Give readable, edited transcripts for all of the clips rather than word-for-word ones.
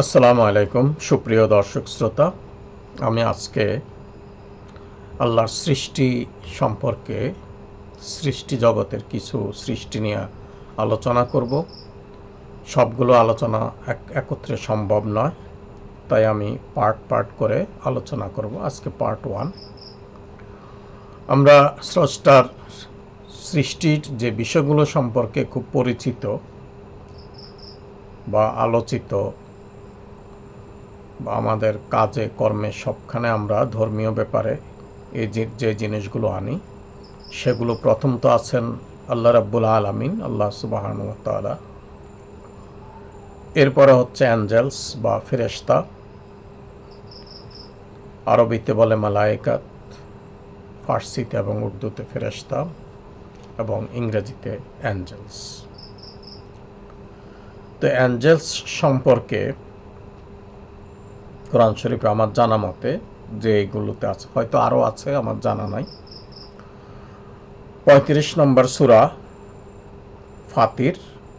আসসালামু আলাইকুম সুপ্রিয় দর্শক শ্রোতা। আমি আজকে আল্লাহর সৃষ্টি সম্পর্কে, সৃষ্টি জগতের কিছু সৃষ্টি নিয়ে আলোচনা করব। সবগুলো আলোচনা একত্রে সম্ভব নয়, তাই আমি পার্ট পার্ট করে আলোচনা করব। আজকে পার্ট 1। আমরা স্রষ্টার সৃষ্টির যে বিষয়গুলো সম্পর্কে খুব পরিচিত বা আলোচিত বা আমাদের কাজে কর্মে সবখানে আমরা ধর্মীয় ব্যাপারে এই যে জিনিসগুলো আনি, সেগুলো প্রথমত আছেন আল্লাহ রাব্বুল আলামিন, আল্লাহ সুবহানাহু ওয়া তাআলা। এরপরে হচ্ছে অ্যাঞ্জেলস বা ফেরেশতা, আরবিতে বলে মালায়েকাত, ফার্সিতে এবং উর্দুতে ফেরেশতা এবং ইংরেজিতে অ্যাঞ্জেলস। তো অ্যাঞ্জেলস সম্পর্কে কোরআন শরীফে আমার জানা মতে যে এইগুলোতে আছে, হয়তো আরও আছে, আমার জানা নাই। 35 নম্বর সূরা ফাতির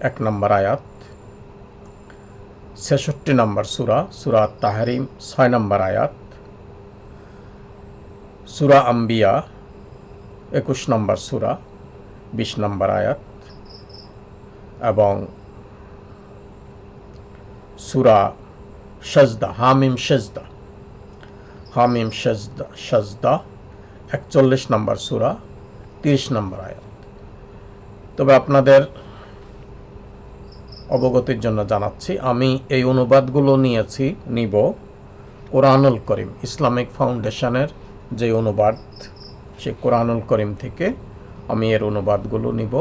1 নম্বর আয়াত, 66 নম্বর সূরা তাহরিম 6 নম্বর আয়াত, সূরা আম্বিয়া 21 নম্বর সূরা 20 নম্বর আয়াত এবং সূরা সাজদা হামিম সাজদা 41 নম্বর সূরা 30 নম্বর আয়াত। তবে আপনাদের অবগতির জন্য জানাচ্ছি, আমি এই অনুবাদগুলো নিব কোরআনুল করিম, ইসলামিক ফাউন্ডেশনের যে অনুবাদ, সে কোরআনুল করিম থেকে আমি এর অনুবাদগুলো নিব।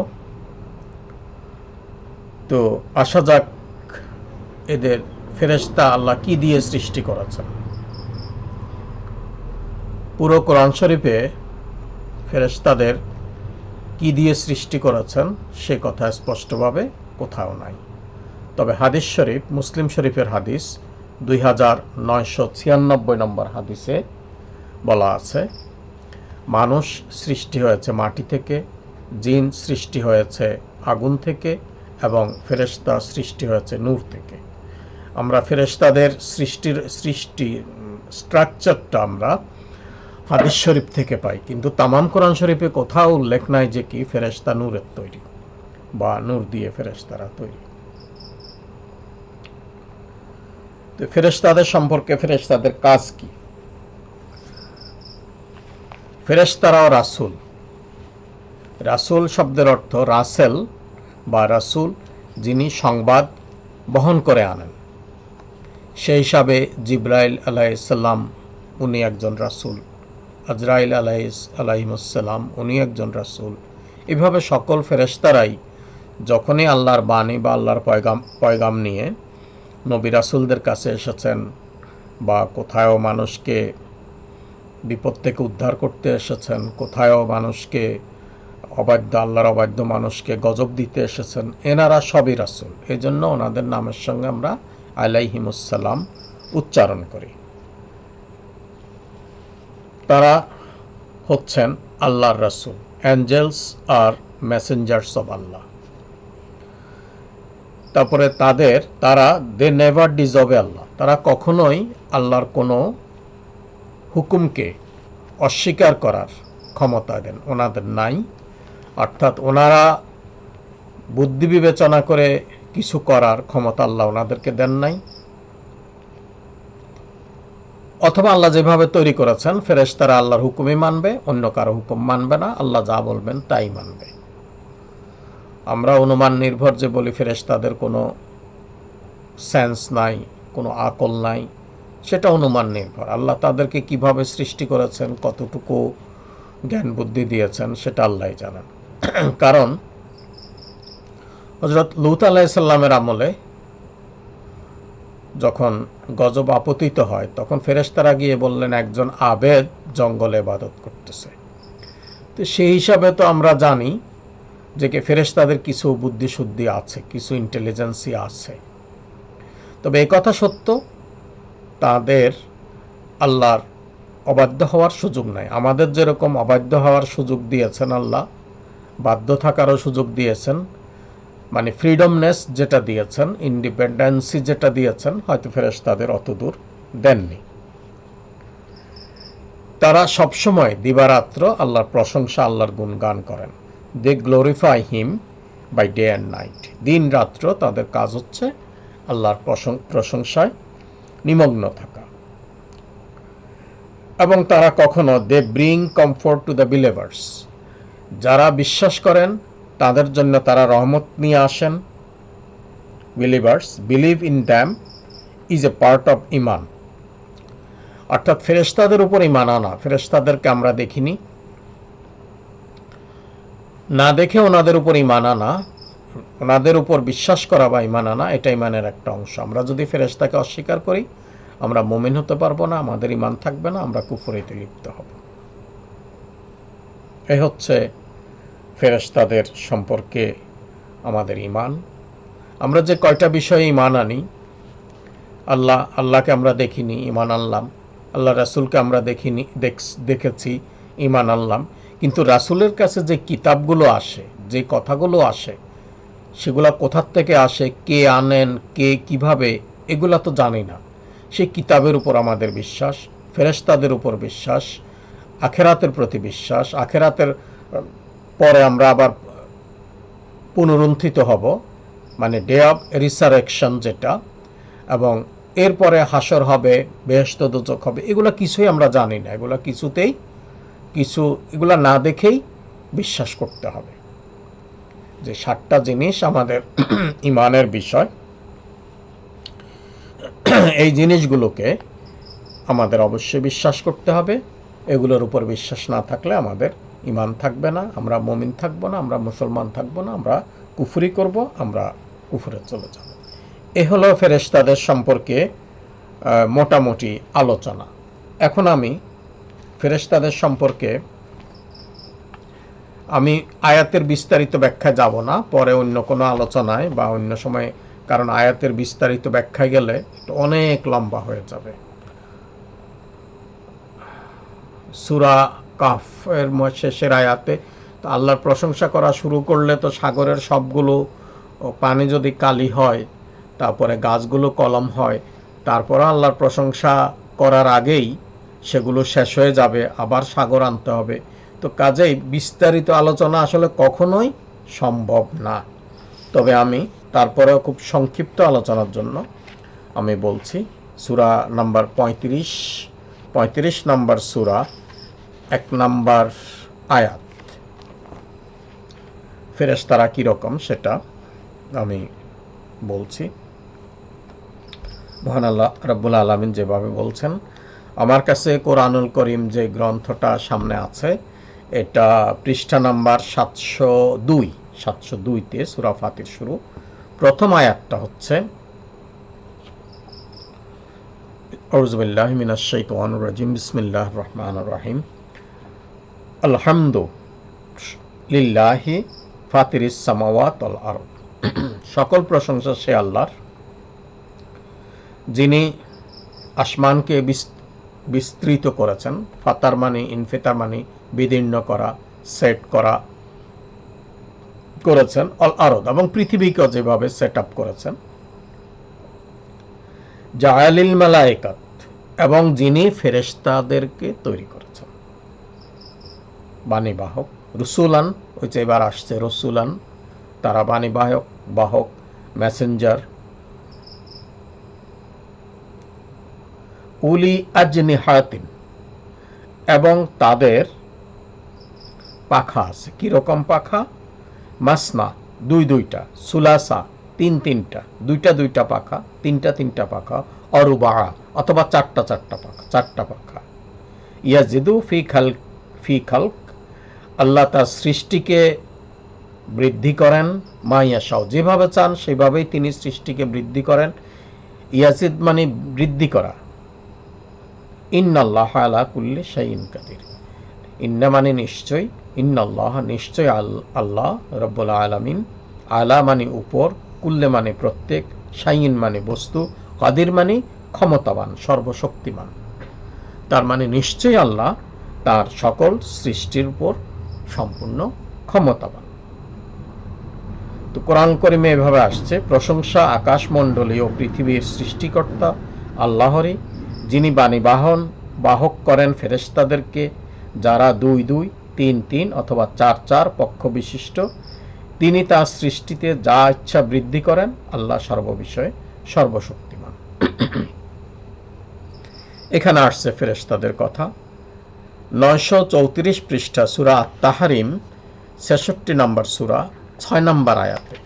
তো আসা যাক, এদের ফেরেশতা আল্লাহ কি দিয়ে সৃষ্টি করেছেন। পুরো কোরআন শরীফে ফেরেশতাদের কি দিয়ে সৃষ্টি করেছেন সে কথা স্পষ্টভাবে কোথাও নাই। তবে হাদিস শরীফ, মুসলিম শরীফের হাদিস 2996 নম্বর হাদিসে বলা আছে, মানুষ সৃষ্টি হয়েছে মাটি থেকে, জিন সৃষ্টি হয়েছে আগুন থেকে এবং ফেরেশতা সৃষ্টি হয়েছে নূর থেকে। আমরা ফেরেশতাদের সৃষ্টি স্ট্রাকচারটা আমরা হাদিস শরীফ থেকে পাই, কিন্তু তামাম কোরআন শরীফে কোথাও উল্লেখ নাই যে কি ফেরেশতা নূরের তৈরি বা নূর দিয়ে ফেরেশতারা তৈরি। তো ফেরেশতাদের সম্পর্কে, ফেরেশতাদের কাজ কি? ফেরেশতারাও রাসূল। রাসূল শব্দের অর্থ রাসেল বা রাসূল, যিনি সংবাদ বহন করে আনেন। সেই হিসাবে জিবরাইল আলাইহিসসালাম উনি একজন রাসূল, আজরাইল আলাইহিসসালাম উনি একজন রাসূল। এভাবে সকল ফেরেশতারাই যখনই আল্লাহর বাণী বা আল্লাহর পয়গাম নিয়ে নবী রাসূলদের কাছে এসেছেন বা কোথাও মানুষকে বিপদ থেকে উদ্ধার করতে এসেছেন, কোথাও মানুষকে আল্লাহর অবাধ্য মানুষকে গজব দিতে এসেছেন, এনারা সবই রাসূল। এই জন্য ওনাদের নামের সঙ্গে আমরা আলাইহিমুসসালাম উচ্চারণ করি। তারা হচ্ছেন আল্লাহর রাসূল। অ্যাঞ্জেলস আর মেসেঞ্জার্স অব আল্লাহ। তারপরে তারা দে নেভার ডিজবে আল্লাহ, তারা কখনোই আল্লাহর কোনো হুকুমকে অস্বীকার করার ক্ষমতা ওনাদের নাই। অর্থাৎ ওনারা বুদ্ধি বিবেচনা করে কিছু করার ক্ষমতা আল্লাহ ওনাদেরকে দেন নাই। অথবা আল্লাহ যেভাবে তৈরি করেছেন, ফেরেশতারা আল্লাহর হুকুমই মানবে, অন্য কারো হুকুম মানবে না, আল্লাহ যা বলবেন তাই মানবে। আমরা অনুমান নির্ভর যে বলি ফেরেশতাদের কোনো সেন্স নাই, কোনো আকল নাই, সেটা অনুমান নির্ভর। আল্লাহ তাদেরকে কিভাবে সৃষ্টি করেছেন, কতটুকু জ্ঞান বুদ্ধি দিয়েছেন, সেটা আল্লাহই জানেন। কারণ হযরত লূত আলাইহিস সালামের আমলে যখন গজব আপতিত হয়, তখন ফেরেশতারা গিয়ে বললেন একজন আবেদ জঙ্গলে ইবাদত করতেছে। তো সেই হিসাবে তো আমরা জানি যে ফেরেশতাদের কিছু বুদ্ধি শুদ্ধি আছে, কিছু ইন্টেলিজেন্সই আছে। তবে এই কথা সত্য, তাদের আল্লাহর অবাধ্য হওয়ার সুযোগ নাই। আমাদের যেরকম অবাধ্য হওয়ার সুযোগ দিয়েছেন আল্লাহ, বাধ্য থাকারও সুযোগ দিয়েছেন, মানে ফ্রিডমনেস যেটা দিয়েছেন, ইন্ডিপেন্ডেন্সি যেটা দিয়েছেন, হয়তো ফেরেশতাদের অত দূর দেননি। তারা সবসময় দিবারাত্র আল্লাহর প্রশংসা, আল্লাহর গুণগান করেন। They glorify him by day and night. দিন রাত্র তাদের কাজ হচ্ছে আল্লাহর প্রশংসায় নিমগ্ন থাকা। এবং তারা কখনো they bring comfort to the believers, যারা বিশ্বাস করেন তাদের জন্য তারা রহমত নিয়ে আসেন। Believers believe in them is a part of ইমান। অর্থাৎ ফেরেশতাদের উপর ইমান আনা, ফেরেশতাদেরকে আমরা দেখিনি, না দেখে ওনাদের উপর ইমান আনা, ওনাদের উপর বিশ্বাস করা বা ইমান আনা, এটা ইমানের একটা অংশ। আমরা যদি ফেরেশতাকে অস্বীকার করি, আমরা মুমিন হতে পারবো না, আমাদের ইমান থাকবে না, আমরা কুফরিতে লিপ্ত হব। এই হচ্ছে ফেরেশতাদের সম্পর্কে আমাদের ইমান। আমরা যে কয়টা বিষয়ে ইমান আনি, আল্লাহকে আমরা দেখিনি, ইমান আনলাম। আল্লাহ রাসূলকে আমরা দেখিনি, দেখেছি, ইমান আনলাম। কিন্তু রাসূলের কাছে যে কিতাবগুলো আসে, যে কথাগুলো আসে, সেগুলা কোথার থেকে আসে, কে আনেন, কে কিভাবে, এগুলা তো জানি না। সেই কিতাবের উপর আমাদের বিশ্বাস, ফেরেশতাদের উপর বিশ্বাস, আখেরাতের প্রতি বিশ্বাস, আখেরাতের পরে আমরা আবার পুনরুত্থিত হব, মানে ডে অফ রিসারেকশন যেটা, এবং এরপরে হাসর হবে, বেহেশত দোজখ হবে, এগুলো কিছুই আমরা জানি না। এগুলা না দেখেই বিশ্বাস করতে হবে। যে 7টা জিনিস আমাদের ইমানের বিষয়, এই জিনিসগুলোকে আমাদের অবশ্যই বিশ্বাস করতে হবে। এগুলোর উপর বিশ্বাস না থাকলে আমাদের ইমান থাকবে না, আমরা মুমিন থাকবো না, আমরা মুসলমান থাকবো না, আমরা কুফরি করব, আমরা কুফরে চলে যাব। এ হলো ফেরেশতাদের সম্পর্কে মোটামুটি আলোচনা। এখন আমি ফেরেশতাদের সম্পর্কে আয়াতের বিস্তারিত ব্যাখ্যা যাব না, পরে অন্য কোনো আলোচনায় বা অন্য সময়, কারণ আয়াতের বিস্তারিত ব্যাখ্যায় গেলে অনেক লম্বা হয়ে যাবে। সূরা কাহফ এর শেষের আয়াতে তো আল্লাহর প্রশংসা করা শুরু করলে তো সাগরের সবগুলো পানি যদি কালি হয়, তারপরে গাছগুলো কলম হয়, তারপর আল্লাহর প্রশংসা করার আগেই সেগুলো শেষ হয়ে যাবে, আবার সাগর আনতে হবে। তো কাজেই বিস্তারিত আলোচনা আসলে কখনোই সম্ভব না। তবে আমি তারপরেও খুব সংক্ষিপ্ত আলোচনার জন্য আমি বলছি, সূরা নাম্বার 35 নাম্বার সূরা 1 নাম্বার আয়াত, ফেরেশতারা কীরকম সেটা আমি বলছি। মহান আল্লাহ রাব্বুল আলামিন যেভাবে বলছেন, আমার কাছে কোরআনুল করিম যে গ্রন্থটা সামনে আছে, এটা পৃষ্ঠা নাম্বার 702-তে সূরা ফাতির শুরু। প্রথম আয়াতটা হচ্ছে আউযু বিল্লাহি মিনাশ শাইতানির রাজিম, বিসমিল্লাহির রহমানির রহিম। আলহামদুলিল্লাহি ফাতিরিস সামাওয়াতি ওয়াল আরদ। সকল প্রশংসা সে আল্লাহর, যিনি আসমানকে বিস্তৃত করেছেন। ফাতার মানে, ইনফিতার মানে বিদীর্ণ করা, সেট করেছেন, অল আরদ, এবং পৃথিবীকে যেভাবে সেট আপ করেছেন। জাআলিল মালায়েকাত, এবং যিনি ফেরেশতাদেরকে তৈরি করেছেন বাণীবাহক। রসুলান, ওই যে এবার আসছে রসুলান, তারা বাহক, মেসেঞ্জার। উলি আজনিহাতিন, এবং তাদের পাখা আছে। কিরকম পাখা? মাসনা, দুইটা, সুলাসা, তিনটা, দুইটা পাখা, তিনটা পাখা, অরুবা, অথবা চারটা পাখা। ইয়াজিদু ফি খালক, আল্লাহ তার সৃষ্টিকে বৃদ্ধি করেন, মা ইয়াশাও, যেভাবে চান সেভাবেই তিনি সৃষ্টিকে বৃদ্ধি করেন। ইয়াজিদ মানে বৃদ্ধি করা। ইন্নাল্লাহা আলা কুল্লি শাইইন কাদির, ইন্না মানে নিশ্চয়, ইন্নাল্লাহ নিশ্চয়, আল্লাহ রব্বুল আলামিন, আলা মানে উপর, কুল্লে মানে প্রত্যেক, শাইইন মানে বস্তু, কাদির মানে ক্ষমতাবান, সর্বশক্তিমান। তার মানে নিশ্চয় আল্লাহ তার সকল সৃষ্টির উপর সম্পূর্ণ ক্ষমতাবান। তো কোরআন করিমে এভাবে আসছে, প্রশংসা আকাশমণ্ডলী ও পৃথিবীর সৃষ্টিকর্তা আল্লাহরই, যিনি বাহক করেন ফেরেশতাদেরকে, যারা 2 2 3 3 অথবা 4 4 পক্ষ বিশিষ্ট। তিনি তার সৃষ্টিতে যা ইচ্ছা বৃদ্ধি করেন। আল্লাহ সর্ববিষয়ে সর্বশক্তিমান। এখানে আসছে ফেরেশতাদের কথা। 934 পৃষ্ঠা সূরা আত-তাহরিম 66 নম্বর সূরা 6 নম্বর আয়াতে।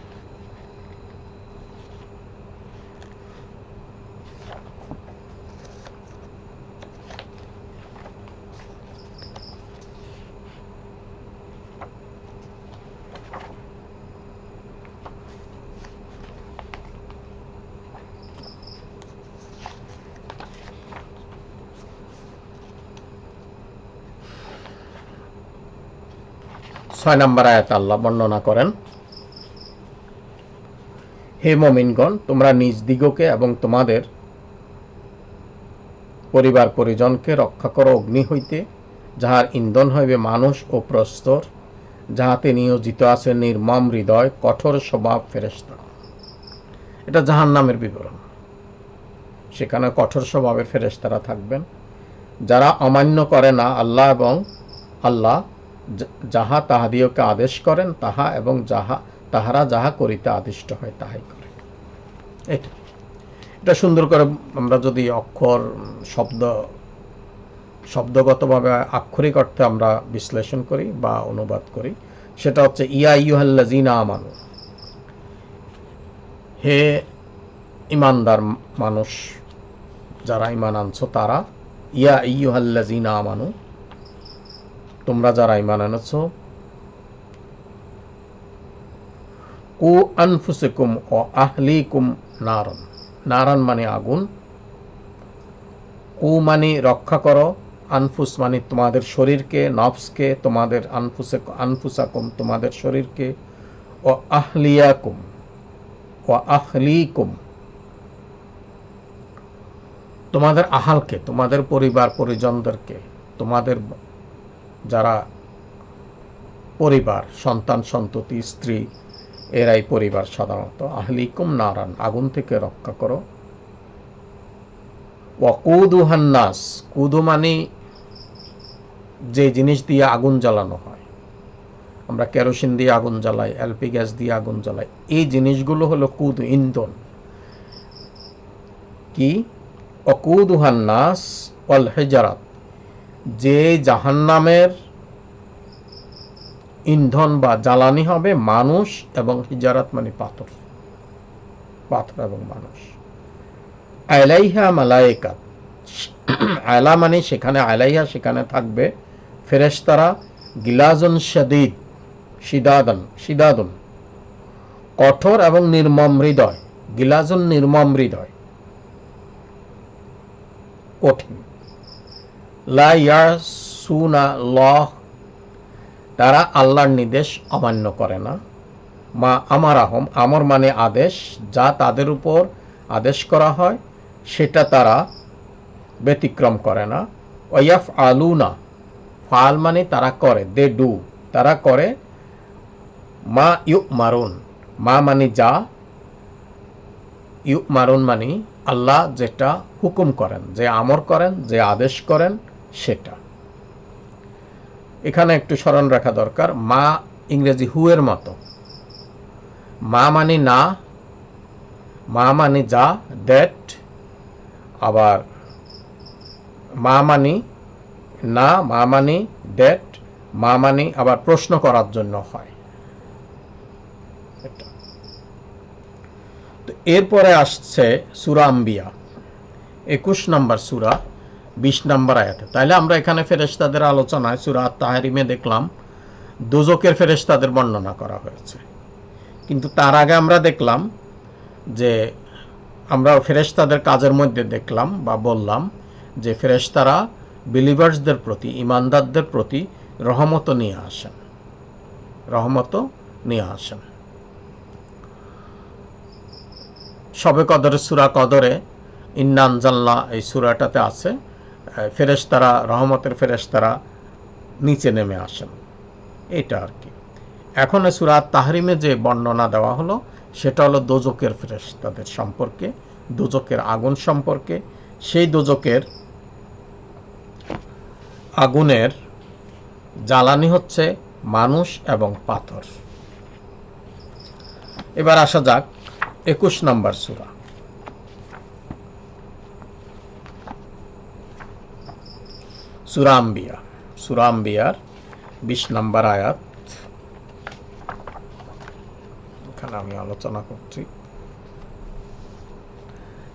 ছয় নম্বর আয়াতে আল্লাহ বর্ণনা করেন, হে মুমিনগণ, তোমরা নিজ দিগকে এবং তোমাদের পরিবার পরিজনকে রক্ষা করো অগ্নি হইতে, যাহার ইন্ধন হইবে মানুষ ও প্রস্তর, যাহাতে নিয়োজিত আছে নির্মম হৃদয় কঠোর স্বভাব ফেরেশতা। এটা জাহান্নামের বিবরণ। সেখানে কঠোর স্বভাবের ফেরেশতারা থাকবেন, যারা অমান্য করে না আল্লাহ এবং আল্লাহ যাহা তাহাদিওকে আদেশ করেন তাহা এবং তাহারা যাহা করিতে আদিষ্ট হয় তাহাই করে। এটা সুন্দর করে আমরা যদি অক্ষর শব্দগতভাবে আক্ষরিক অর্থে আমরা বিশ্লেষণ করি বা অনুবাদ করি, সেটা হচ্ছে ইয়া আইয়ুহাল্লাযীনা আমানু, হে ঈমানদার মানুষ যারা ঈমান আনছো তারা, ইয়া আইয়ুহাল্লাযীনা আমানু, তোমরা যারা ঈমান আনছো, কু আনফুসাকুম ও আহলিকুম নারান, নারান মানে আগুন, কু মানে রক্ষা করো, আনফুস মানে তোমাদের শরীরকে, নফসকে, তোমাদের আনফুসাকুম তোমাদের শরীরকে, ও আহলিয়াকুম ও আহলিকুম তোমাদের আহালকে, তোমাদের পরিবার পরিজনদেরকে, তোমাদের যারা পরিবার, সন্তান সন্ততি, স্ত্রী, এরাই পরিবার সাধারণত। আহলিকুম নারান, আগুন থেকে রক্ষা করো। ওয়াকুদুহান নাস, কুদু মানে যে জিনিস দিয়ে আগুন জ্বালানো হয়, আমরা কেরোসিন দিয়ে আগুন জ্বালাই, এলপি গ্যাস দিয়ে আগুন জ্বালাই, এই জিনিসগুলো হলো কুদ, ইন্ধন। কি? ওয়াকুদুহান নাস ওয়াল হিজারাত, যে জাহান্নামের ইন্ধন বা জ্বালানি হবে মানুষ এবং হিজারাত মানে পাথর, পাথর এবং মানুষ। আলাইহা মালায়েকাত, আলা মানে সেখানে, আলাইহা সেখানে থাকবে ফেরেশতারা, গিলাজুন শাদীদ, শিদাদুন কঠোর এবং নির্মম হৃদয়, গিলাজুন নির্মম হৃদয়, কঠিন। লা ইয়াসুনা আল্লাহ, তারা আল্লাহর নির্দেশ অমান্য করে না। মা আমারাহম, আমর মানে আদেশ, যা তাদের উপর আদেশ করা হয় সেটা তারা ব্যতিক্রম করে না। ওয়াইফ আলুনা, ফাল মানে তারা করে, দে ডু, তারা করে। মা ইউমারুন, মা মানে যা, ইউমারুন মানে আল্লাহ যেটা হুকুম করেন, যে আমর করেন, যে আদেশ করেন সেটা। এখানে একটু স্মরণ রাখা দরকার, মা ইংরেজি হু এর মতো। মা মানে না, মা মানে যা, দ্যাট। আবার মা মানি না, মা মানি দ্যাট, মা মানি আবার প্রশ্ন করার জন্য হয়। তো এরপরে আসছে সূরা আম্বিয়া 21 নম্বর সূরা 20 নম্বর আয়াতে। তাইলে আমরা এখানে ফেরেশতাদের আলোচনায় সূরা আত-তাহরিমে দেখলাম দোজকের ফেরেশতাদের বর্ণনা করা হয়েছে, কিন্তু তার আগে আমরা দেখলাম যে আমরা ফেরেশতাদের কাজের মধ্যে দেখলাম বা বললাম যে ফেরেশতারা বিলিভার্সদের প্রতি, ঈমানদারদের প্রতি রহমত নিয়ে আসেন, রহমত নিয়ে আসেন। শবে কদরের সূরা কদরে ইন্না আনজালনা এই সূরাটাতে আছে ফেরেশতারা, রহমতের ফেরেশতারা নিচে নেমে আসেন, এটা আর কি। এখন সূরা তাহরিমে যে বর্ণনা দেওয়া হলো সেটা হলো দোজকের ফেরেশতাদের সম্পর্কে, দোজকের আগুন সম্পর্কে। সেই দোজকের আগুনের জ্বালানি হচ্ছে মানুষ এবং পাথর। এবার আসা যাক 21 নম্বর সূরা। সূরা আম্বিয়া, সূরা আম্বিয়ার 20 নম্বর আয়াত। এখানে আমি আলোচনা করছি।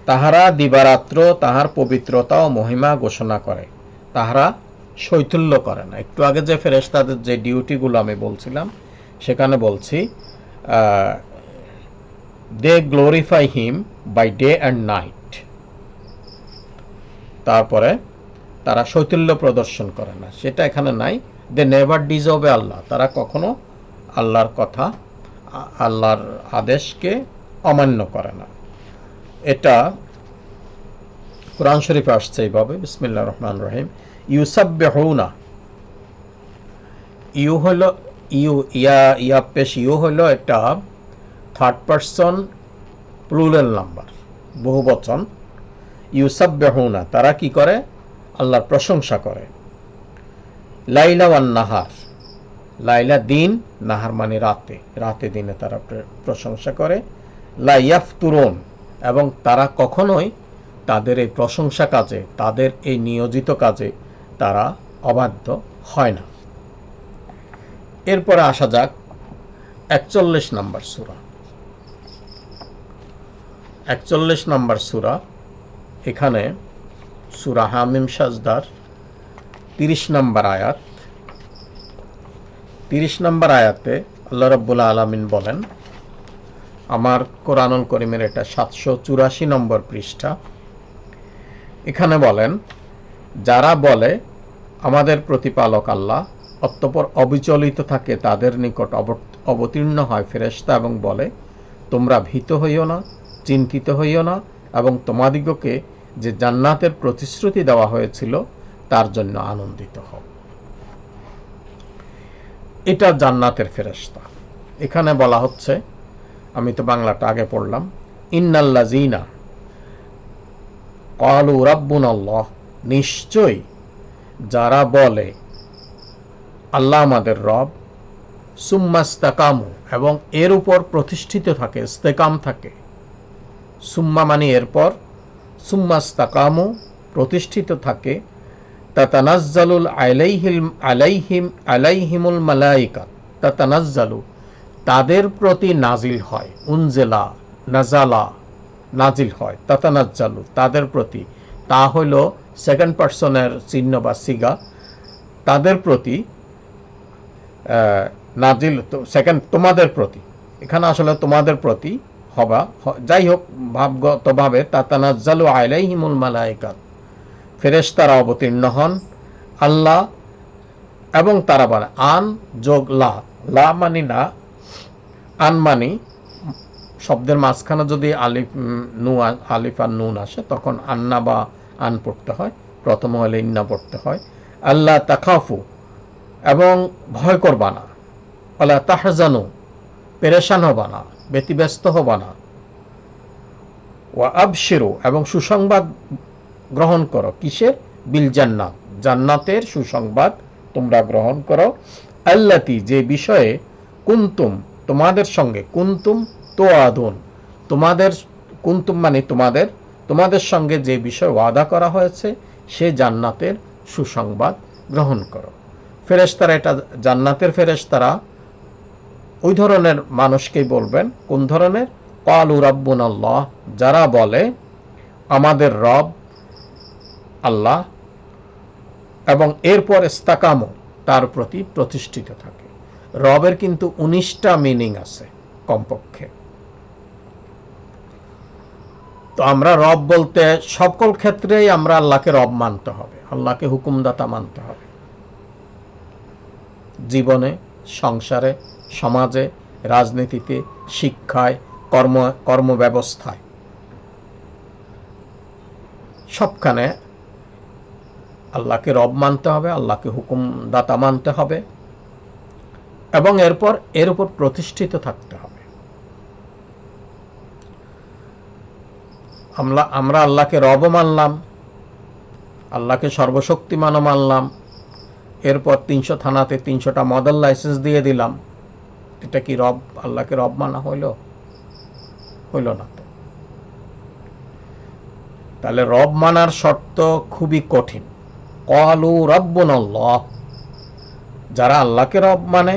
তাহারা দিবারাত্র তাহার পবিত্রতা ও মহিমা ঘোষণা করে, তাহারা শৈথল্য করে না। একটু আগে যে ফেরেশতাদের যে ডিউটিগুলো আমি বলছিলাম সেখানে বলছি they glorify him by day and night. তারপরে তারা শৈথল্য প্রদর্শন করে না, সেটা এখানে নাই। দে নেভার ডিজবে আল্লাহ, তারা কখনো আল্লাহর কথা, আল্লাহর আদেশকে অমান্য করে না। এটা কোরআন শরীফে আসছে এইভাবে, বিসমিল্লাহির রহমানির রহিম। ইউসাব্বিহুনা, ইউ হলো ইউ হলো একটা থার্ড পারসন প্লুরাল নাম্বার, বহু বচন। ইউসাব্বিহুনা, তারা কি করে? আল্লাহর প্রশংসা করে। লাইলা ওয়ান নাহার, লাইলা দিন, নাহার মানে রাতে, রাতে দিনে তারা প্রশংসা করে। লা ইয়াফতুরুন, এবং তারা কখনোই তাদের এই প্রশংসা কাজে, তাদের এই নিয়োজিত কাজে তারা অবাধ্য হয় না। এরপরে আসা যাক 41 নম্বর সূরা। 41 নম্বর সূরা, এখানে সূরা হামিম সাজদার 30 নম্বর আয়াত। 30 নম্বর আয়াতে আল্লাহ রাব্বুল আলামিন বলেন, আমার কোরআনুল কারীমের এটা 784 নম্বর পৃষ্ঠা। এখানে বলেন, যারা বলে আমাদের প্রতিপালক আল্লাহ, অতঃপর অবিচলিত থাকে তাদের নিকট অবতীর্ণ হয় ফেরেশতা এবং বলে, তোমরা ভীত হইও না, চিন্তিত হইও না, এবং তোমাদিগকে যে জান্নাতের প্রতিশ্রুতি দেওয়া হয়েছিল তার জন্য আনন্দিত হও। এটা জান্নাতের ফেরেশতা। এখানে বলা হচ্ছে, আমি তো বাংলাটা আগে পড়লাম, ইন্নাল্লাযীনা ক্বালু রাব্বুনাল্লাহ, নিশ্চয়ই যারা বলে আল্লাহ আমাদের রব, সুম্মাস্তাকামু, এবং এর উপর প্রতিষ্ঠিত থাকে, ইস্তেকাম থাকে। সুম্মা মানে এরপর, সুম্মাস্তাকামু প্রতিষ্ঠিত থাকে। তাতানাজ্জালুল আলাইহিমুল মালাইকা, তাতানাজ্জালু তাদের প্রতি নাজিল হয়, উনজেলা নাজালা নাজিল হয়, তাতানাজ্জালু তাদের প্রতি, তা হইল সেকেন্ড পারসনের চিহ্ন বা সিগা, তাদের প্রতি নাজিল, সেকেন্ড তোমাদের প্রতি, এখানে আসলে তোমাদের প্রতি হবা, যাই হোক ভাবগতভাবে তাতানাজ্জালু আলাইহিমুল মালাইকা, ফেরেশতারা অবতীর্ণ হন আল্লাহ, এবং তারা বলে, আন যোগ লা, লা মানি না, আন মানি শব্দের মাঝখানে যদি আলিফ আর নুন আসে তখন আন্না বা আন পড়তে হয়, প্রথম হলে ইন্না পড়তে হয়। আল্লাহ তাখাফু, এবং ভয় করবা না। আল্লাহ তাহজানু, পেরেশান হবা না, ব্যতিব্যস্ত হবা না। ওয়া আবশিরু, এবং সুসংবাদ গ্রহণ করো। কিসের? বিল জান্নাত, জান্নাতের সুসংবাদ তোমরা গ্রহণ করো। আল্লাতি, যে বিষয়ে কুনতুম তোমাদের সঙ্গে, কুনতুম তো আদুন, তোমাদের, কুনতুম মানে তোমাদের, তোমাদের সঙ্গে যে বিষয় ওয়াদা করা হয়েছে সে জান্নাতের সুসংবাদ গ্রহণ করো। ফেরেশতারা, এটা জান্নাতের ফেরেশতারা ওই ধরনের মানুষকেই বলবেন। কোন ধরনের? ক্বালু রাব্বুনাল্লাহ, যারা বলে আমাদের রব আল্লাহ, এবং এরপর ইস্তাকামু তার প্রতি প্রতিষ্ঠিত থাকে। রবের কিন্তু 19টা মিনিং আছে কমপক্ষে। তো আমরা রব বলতে সকল ক্ষেত্রেই আমরা আল্লাহকে রব মানতে হবে, আল্লাহকে হুকুমদাতা মানতে হবে। জীবনে, সংসারে, সমাজে, রাজনীতিতে, শিক্ষায়, কর্মব্যবস্থায়, সবখানে আল্লাহকে রব মানতে হবে, আল্লাহকে হুকুমদাতা মানতে হবে। এবং এরপর এর উপর প্রতিষ্ঠিত থাকতে হবে। আমরা আল্লাহকে রব মানলাম, আল্লাহকে সর্বশক্তিমানও মানলাম, এরপর ৩০০ থানাতে ৩০০টা মডেল লাইসেন্স দিয়ে দিলাম। এটা কি রব, আল্লাহকে রব মানা হইল না তো। তাহলে রব মানার শর্ত খুবই কঠিন। ক্বালু রাব্বুনাল্লাহ, যারা আল্লাহকে রব মানে,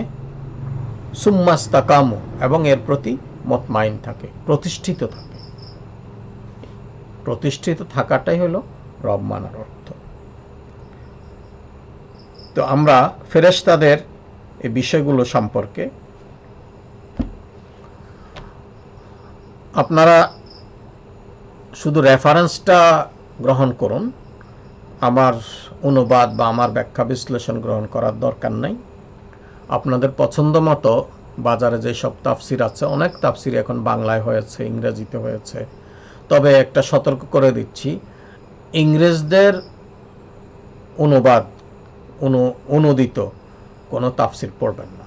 সুম্মাস্তাকামু, এবং এর প্রতি মুতমাইন থাকে, প্রতিষ্ঠিত থাকে। প্রতিষ্ঠিত থাকাটাই হলো রব মানার অর্থ। তো আমরা ফেরেশতাদের এই বিষয়গুলো সম্পর্কে আপনারা শুধু রেফারেন্সটা গ্রহণ করুন, আমার অনুবাদ বা আমার ব্যাখ্যা বিশ্লেষণ গ্রহণ করার দরকার নাই। আপনাদের পছন্দ মতো বাজারে যেসব তাফসির আছে, অনেক তাফসির এখন বাংলায় হয়েছে, ইংরেজিতে হয়েছে। তবে একটা সতর্ক করে দিচ্ছি, ইংরেজদের অনুবাদ অনুদিত কোনো তাফসির পড়বেন না।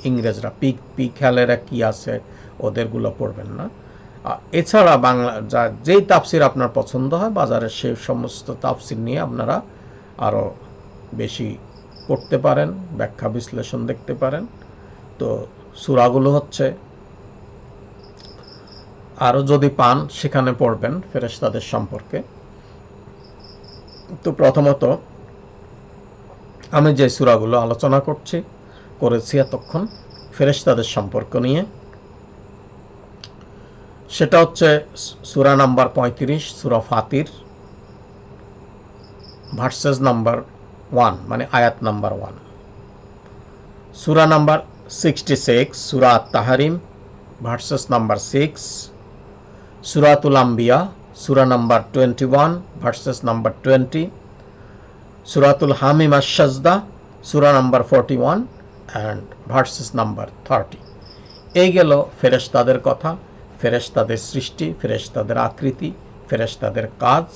ইংরেজরা পিক হ্যালেরা কি আছে ওদেরগুলো পড়বেন না। এছাড়া বাংলা যেই তাফসির আপনার পছন্দ হয়, বাজারের সেই সমস্ত তাফসির নিয়ে আপনারা আরও বেশি পড়তে পারেন, ব্যাখ্যা বিশ্লেষণ দেখতে পারেন। তো সূরাগুলো হচ্ছে, আরও যদি পান সেখানে পড়বেন ফেরেশতাদের সম্পর্কে। তো প্রথমত আমি যে সূরাগুলো আলোচনা করেছি এতক্ষণ ফেরেশতাদের সম্পর্ক নিয়ে, সেটা হচ্ছে সূরা নাম্বার ৩৫, সূরা ফাতির, ভার্সেস নাম্বার 1, মানে আয়াত নাম্বার 1। সূরা নাম্বার 66, সূরা আত-তাহরিম, ভার্সেস নাম্বার 6। সূরাতুল আম্বিয়া, সূরা নাম্বার 21, ভার্সেস নাম্বার 20। সূরাতুল হামিম আশ-সাজদা, সূরা নাম্বার 41 অ্যান্ড ভার্সেস নাম্বার 30। এই গেল ফেরেশতাদের কথা, ফেরেশতাদের সৃষ্টি, ফেরেশতাদের আকৃতি, ফেরেশতাদের কাজ,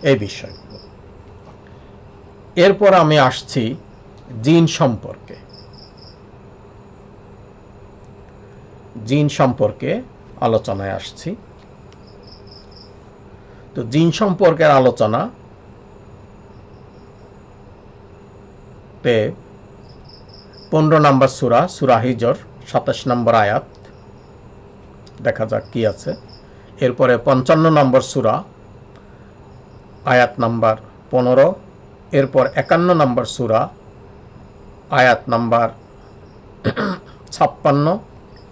এই বিষয়গুলো। এরপর আমি আসছি জিন সম্পর্কে। জিন সম্পর্কে আলোচনায় আসছি। তো জিন সম্পর্কের আলোচনা তে 15 নম্বর সূরা, সূরা হিজর, 27 নম্বর আয়াত, দেখা যাক কি আছে। এরপরে 55 নম্বর সূরা, আয়াত নাম্বার 15। এরপর 51 নম্বর সূরা, আয়াত নাম্বার 56।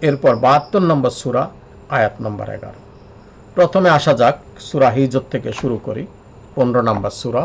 এরপর 72 নম্বর সূরা, আয়াত নাম্বার 11। প্রথমে আসা যাক সূরা হিজর থেকে শুরু করি, 15 নম্বর সূরা।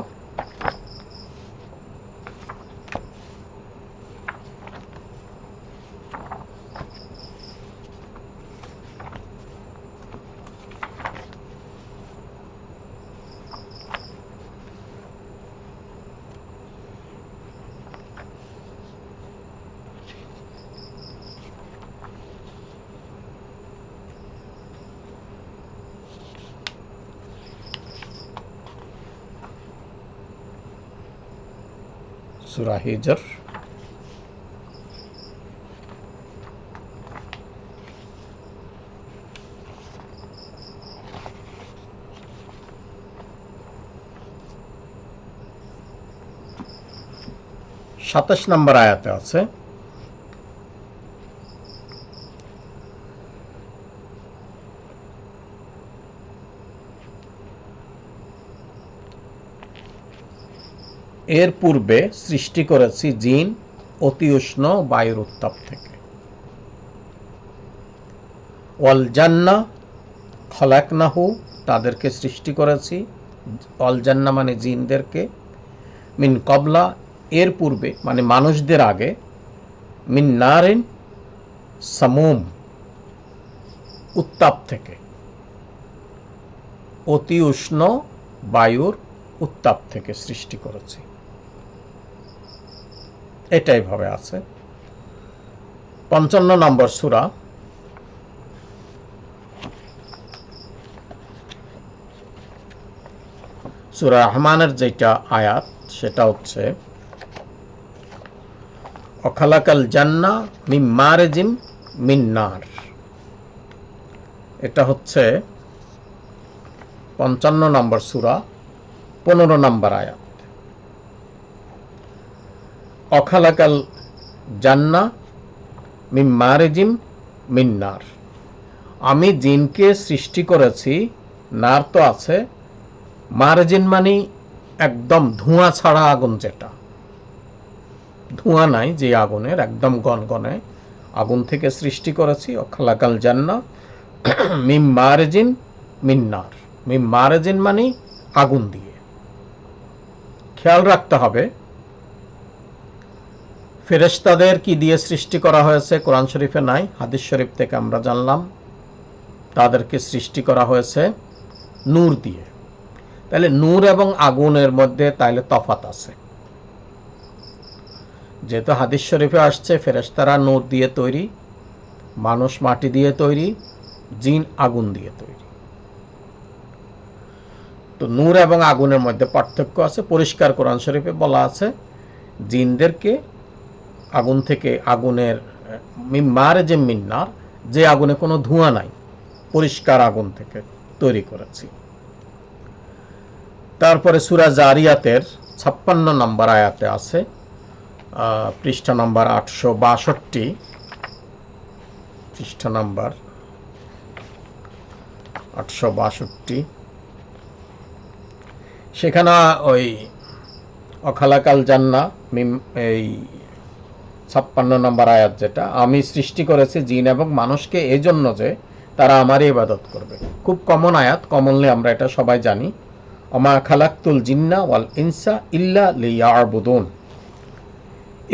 সূরা হিজর, সাতাশ নম্বর আয়াতে আছে, এর পূর্বে সৃষ্টি করেছি জিন অতি উষ্ণ বায়ুর উত্তাপ থেকে। ওয়াল জান্নাহ খলাকনাহু, তাদেরকে সৃষ্টি করেছি, ওয়াল জান্নাহ মানে জিনদেরকে, মিন কবলা, এর পূর্বে মানে মানুষদের আগে, মিন নারিন সামুম, উত্তাপ থেকে, অতি উষ্ণ বায়ুর উত্তাপ থেকে সৃষ্টি করেছি। এটাই ভাবে আছে। 55 নম্বর সূরা, সূরা রহমানের যেটা আয়াত সেটা হচ্ছে অখালাকাল জান্না মিন মারিজিম মিন নার, এটা হচ্ছে 55 নম্বর সূরা 15 নম্বর আয়াত। অখালাকাল জান্না মিন মারিজিম মিন নার, আমি জিনকে সৃষ্টি করেছি, নার তো আছে, মারিজিন মানে একদম ধোঁয়া ছাড়া আগুন, যেটা ধোঁয়া নাই, যে আগুনের একদম গনগনে আগুন থেকে সৃষ্টি করেছি। অখালাকাল জান্না মিন মারিজিন মিন নার, মিন মারিজিন মানে আগুন দিয়ে। খেয়াল রাখতে হবে ফেরেশতাদের কি দিয়ে সৃষ্টি করা হয়েছে কোরআন শরীফে নাই, হাদিস শরীফ থেকে আমরা জানলাম তাদেরকে সৃষ্টি করা হয়েছে নূর দিয়ে। তাহলে নূর এবং আগুনের মধ্যে তাইলে তফাৎ আছে, যেহেতু হাদিস শরীফে আসছে ফেরেশতারা নূর দিয়ে তৈরি, মানুষ মাটি দিয়ে তৈরি, জিন আগুন দিয়ে তৈরি। তো নূর এবং আগুনের মধ্যে পার্থক্য আছে। পরিষ্কার কোরআন শরীফে বলা আছে জিনদেরকে আগুন থেকে, আগুনের মারিজিম মিন নার, যে আগুনে কোনো ধোঁয়া নাই, পরিষ্কার আগুন থেকে তৈরি করেছি। তারপরে সূরা জারিয়াতের 56 নম্বর আয়াতে আছে, পৃষ্ঠা নম্বর 862, পৃষ্ঠা নম্বর 862, সেখানে ওই অখালাকাল জান্না এই 56 নম্বর আয়াত, যেটা আমি সৃষ্টি করেছি জিন এবং মানুষকে এই জন্য যে তারা আমারই ইবাদত করবে। খুব কমন আয়াত, কমনলি আমরা এটা সবাই জানি, ওমা খালাকতুল জিন্না ওয়াল ইনসা ইল্লা লিয়াবুদুন।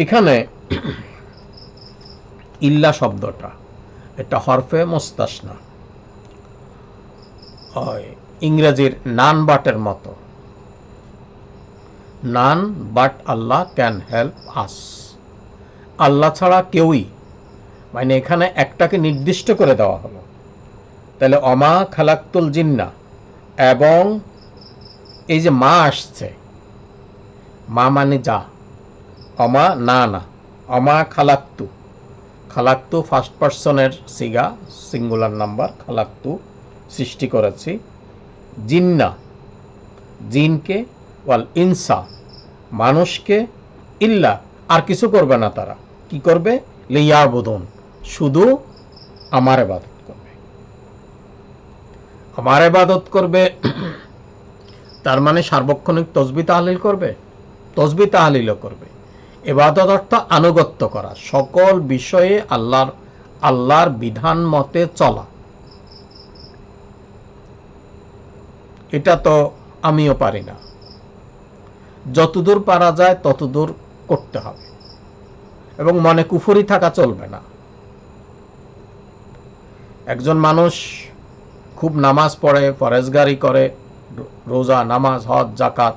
এখানে ইল্লা শব্দটা এটা হরফে মুস্তাসনা, ইংরেজির নান বাটের মতো, none but Allah can help us, Allah ছাড়া কেউই, মানে এখানে একটাকে নির্দিষ্ট করে দেওয়া হলো। তাহলে অমা খালাকতুল জিন্না, এবং এই যে মা আসছে, মা মানে যা, অমা না না, অমা খালাকতু, খালাকতু ফার্স্ট পার্সনের সিগা, সিঙ্গুলার নাম্বার, খালাকতু সৃষ্টি করেছি, জিন্না জিনকে, ওয়াল ইনসা মানুষকে, ইল্লা আর কিছু করবে না, তারা কি করবে, লিয়াবুদুন শুধু আমার ইবাদত করবে, আমার ইবাদত করবে। তার মানে সার্বক্ষণিক তসবিহ তাহলিল করবে, তসবিহ তাহলিলও করবে। ইবাদত অর্থ আনুগত্য করা, সকল বিষয়ে আল্লাহর বিধান মতে চলা। এটা তো আমিও পারি না, যতদূর পারা যায় ততদূর করতে হবে, এবং মনে কুফরি থাকা চলবে না। একজন মানুষ খুব নামাজ পড়ে, পরেজগারি করে, রোজা, নামাজ, হজ, যাকাত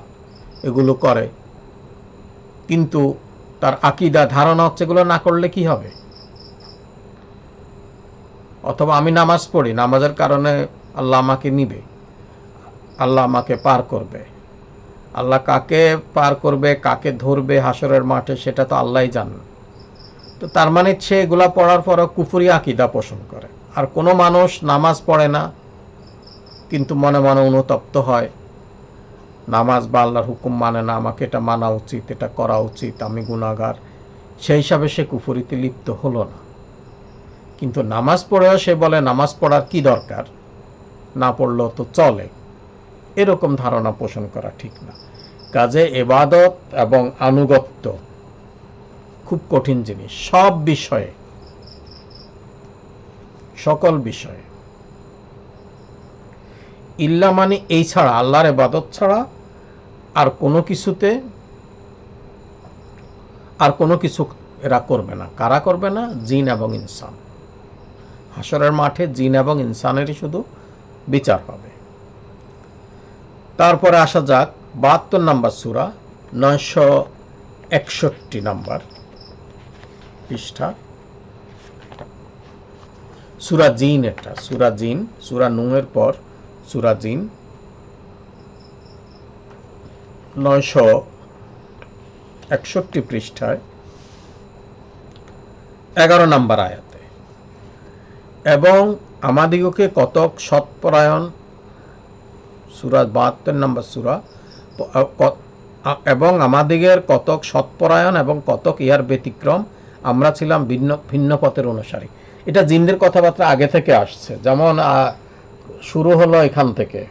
এগুলো করে, কিন্তু তার আকীদা, ধারণা হচ্ছে এগুলো না করলে কি হবে। অথবা আমি নামাজ পড়ি, নামাজের কারণে আল্লাহ আমাকে নিবে, আল্লাহ আমাকে পার করবে। আল্লাহ কাকে পার করবে, কাকে ধরবে হাসরের মাঠে, সেটা তো আল্লাহই জানেন। তো তার মানে সে এগুলা পড়ার পরও কুফরি আকীদা পোষণ করে। আর কোনো মানুষ নামাজ পড়ে না কিন্তু মনে মনে অনুতপ্ত হয়, নামাজ বা আল্লাহর হুকুম মানে না, আমাকে এটা মানা উচিত, এটা করা উচিত, আমি গুনাহগার, সেই হিসাবে সে কুফরিতে লিপ্ত হলো না। কিন্তু নামাজ পড়েও সে বলে নামাজ পড়ার কি দরকার, না পড়লেও তো চলে, এরকম ধারণা পোষণ করা ঠিক না। কাজে ইবাদত এবং আনুগত্য খুব কঠিন জিনিস, সব বিষয়ে, সকল বিষয়ে। ইল্লা মানে এই ছাড়া, আল্লাহর ইবাদত ছাড়া আর কোনো কিছুতে, আর কোনো কিছু এরা করবে না। কারা করবে না? জিন এবং ইনসান। হাসরের মাঠে জিন এবং ইনসানেরই শুধু বিচার হবে। তারপরে আসা যাক 72 নম্বর সূরা, 961 নম্বর পৃষ্ঠা, সূরা জিন। এটা সূরা জিন, সূরা নূহের পর সূরা জিন, 961 পৃষ্ঠায় 11 নম্বর আয়াতে, এবং আমাদিগকে কতক সৎপরায়ণ, সূরা 72 নম্বর সূরা, এবং আমাদিগের কতক সৎপরায়ণ এবং কতক ইহার ব্যতিক্রম, আমরা ছিলাম ভিন্ন ভিন্ন পথের অনুসারী। এটা জিনদের কথাবার্তা আগে থেকে আসছে, যেমন শুরু হলো এখান থেকে।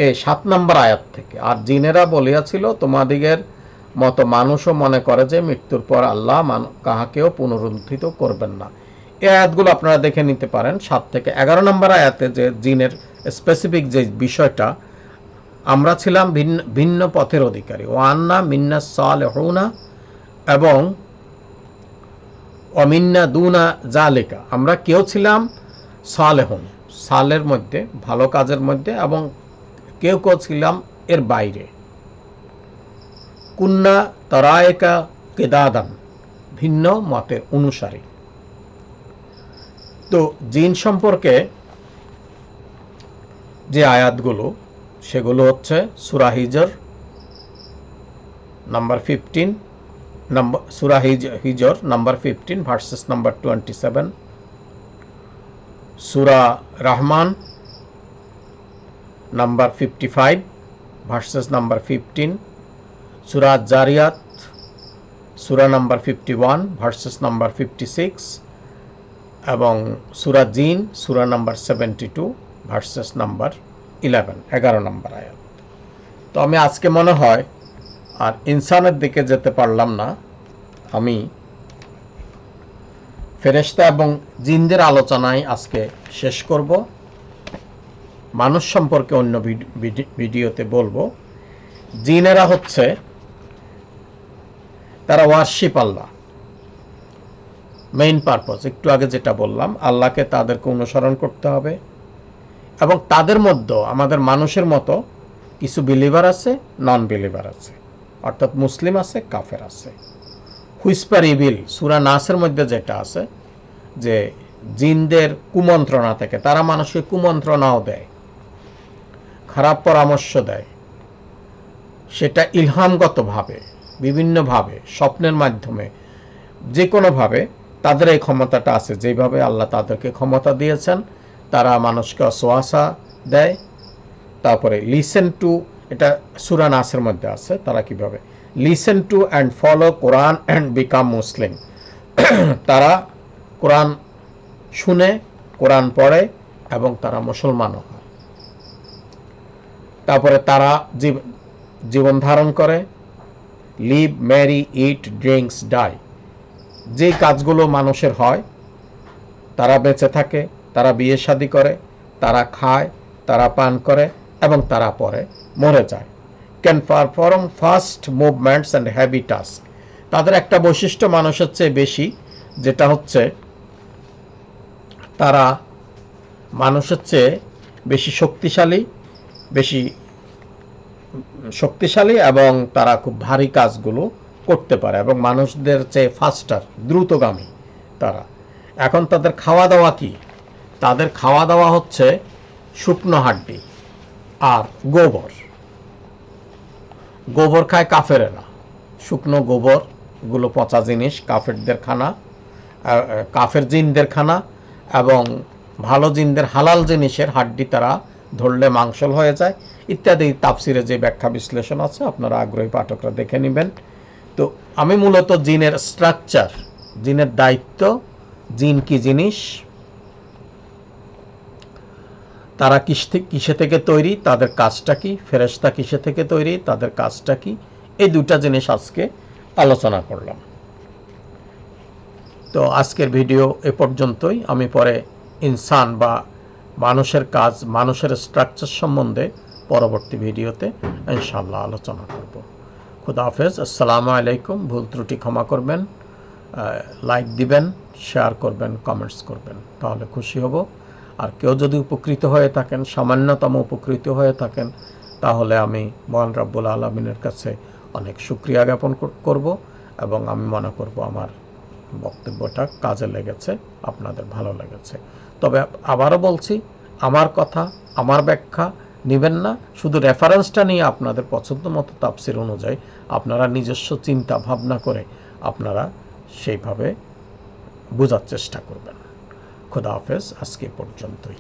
এই 7 নম্বর আয়াত থেকে, আর জিনেরা বলিয়াছিল, তোমাদিগের মতো মানুষও মনে করে যে মৃত্যুর পর আল্লাহ কাহাকেও পুনরুত্থিত করবেন না। এই আয়াতগুলো আপনারা দেখে নিতে পারেন। 7 থেকে 11 নম্বর আয়াতে যে জিনের স্পেসিফিক যে বিষয়টা, আমরা ছিলাম ভিন্ন পথের অধিকারী, ওয়ান্না মিন্না সালেহুনা এবং অমিন্না দুনা জালিকা, আমরা কেউ ছিলাম সালেহুন, সালের মধ্যে, ভালো কাজের মধ্যে, এবং কেউ কেউ ছিলাম এর বাইরে। কুন্না তারায়েকা কেদাদান, ভিন্ন মতের অনুসারী। তো জিন সম্পর্কে যে আয়াতগুলো, সেগুলো হচ্ছে সূরা হিজর নাম্বার 15, সূরা হিজর নাম্বার 15 ভার্সেস নাম্বার 27, সূরা রহমান নাম্বার 55 ভার্সেস নাম্বার 15, সূরা জারিয়াত সূরা নাম্বার 51 ভার্সেস নাম্বার 56, এবং সূরা জিন সূরা নাম্বার 72 ভার্সেস নাম্বার 11 নম্বর আয়াত। তো আমি আজকে মনে হয় আর ইনসানের দিকে যেতে পারলাম না, আমি ফেরেশতা এবং জিনদের আলোচনায় আজকে শেষ করব। মানুষ সম্পর্কে অন্য ভিডিওতে বলবো। জিনেরা হচ্ছে, তারা ওয়ার্শিপ আল্লাহ, মেইন পারপোজ, একটু আগে যেটা বললাম, আল্লাহকে তাদেরকে অনুসরণ করতে হবে, এবং তাদের মধ্যে আমাদের মানুষের মতো কিছু বিলিভার আছে, নন বিলিভার আছে, অর্থাৎ মুসলিম আছে, কাফের আছে। হুইসপার ইভিল, সূরা নাসের মধ্যে যেটা আছে, যে জিনদের কুমন্ত্রণা থেকে, তারা মানুষকে কুমন্ত্রণাও দেয়, খারাপ পরামর্শ দেয়, সেটা ইলহামগতভাবে, বিভিন্নভাবে, স্বপ্নের মাধ্যমে, যে কোনোভাবে তাদের এই ক্ষমতাটা আছে। যেভাবে আল্লাহ তাদেরকে ক্ষমতা দিয়েছেন, তারা মানুষকে ওয়াসওয়াসা দেয়। তারপরে লিসেন টু, এটা সূরা নাসের মধ্যে আছে, তারা কিভাবে listen to and follow Quran and become Muslim, তারা কোরআন শুনে, কোরআন পড়ে, এবং তারা মুসলমানও হয়। তারপরে তারা জীবন ধারণ করে, লিভ, ম্যারি, ইট, ড্রিঙ্কস, ডাই, যে কাজগুলো মানুষের হয়, তারা বেঁচে থাকে, তারা বিয়ে শাদী করে, তারা খায়, তারা পান করে, এবং তারা পরে মরে যায়। Can perform fast movements and heavy task, তাদের একটা বৈশিষ্ট্য মানুষের চেয়ে বেশি, যেটা হচ্ছে তারা মানুষের চেয়ে বেশি শক্তিশালী, এবং তারা খুব ভারী কাজগুলো করতে পারে, এবং মানুষদের চেয়ে ফাস্টার, দ্রুতগামী তারা। এখন তাদের খাওয়া দাওয়া কি? তাদের খাওয়া দাওয়া হচ্ছে শুকনো হাড্ডি আর গোবর খায় কাফেরেরা। শুকনো গোবর, এগুলো পচা জিনিস, কাফেরদের খানা, কাফের জিনদের খানা, এবং ভালো জিনদের হালাল জিনিসের হাড্ডি তারা ধরলে মাংসল হয়ে যায়, ইত্যাদি তাফসিরে যে ব্যাখ্যা বিশ্লেষণ আছে, আপনারা আগ্রহী পাঠকরা দেখে নেবেন। তো আমি মূলত জিনের স্ট্রাকচার, জিনের দায়িত্ব, জিন কি জিনিস, তারা কিসে থেকে তৈরি, তাদের কাজটা কি, ফেরেশতা কিসে থেকে তৈরি, তাদের কাজটা কি, এই দুটা জিনিস আজকে আলোচনা করলাম। তো আজকের ভিডিও এ পর্যন্তই। আমি পরে ইনসান বা মানুষের কাজ, মানুষের স্ট্রাকচার সম্বন্ধে পরবর্তী ভিডিওতে ইনশাআল্লাহ আলোচনা করব। খুদা হাফেজ, আসসালামু আলাইকুম। ভুল ত্রুটি ক্ষমা করবেন, লাইক দিবেন, শেয়ার করবেন, কমেন্টস করবেন, তাহলে খুশি হব। আর কেউ যদি উপকৃত হয়ে থাকেন, সামান্যতম উপকৃত হয়ে থাকেন, তাহলে আমি মহান রব্বুল আলামিনের কাছে অনেক শুকরিয়া জ্ঞাপন করব, এবং আমি মনে করব আমার বক্তব্যটা কাজে লেগেছে, আপনাদের ভালো লেগেছে। তবে আবারও বলছি, আমার কথা, আমার ব্যাখ্যা নেবেন না। শুধু রেফারেন্সটা নিয়ে আপনাদের পছন্দ মতো তাফসির অনুযায়ী আপনারা নিজস্ব চিন্তা ভাবনা করে আপনারা সেইভাবে বোঝার চেষ্টা করবেন। খোদা হাফেজ, আজকে পর্যন্তই।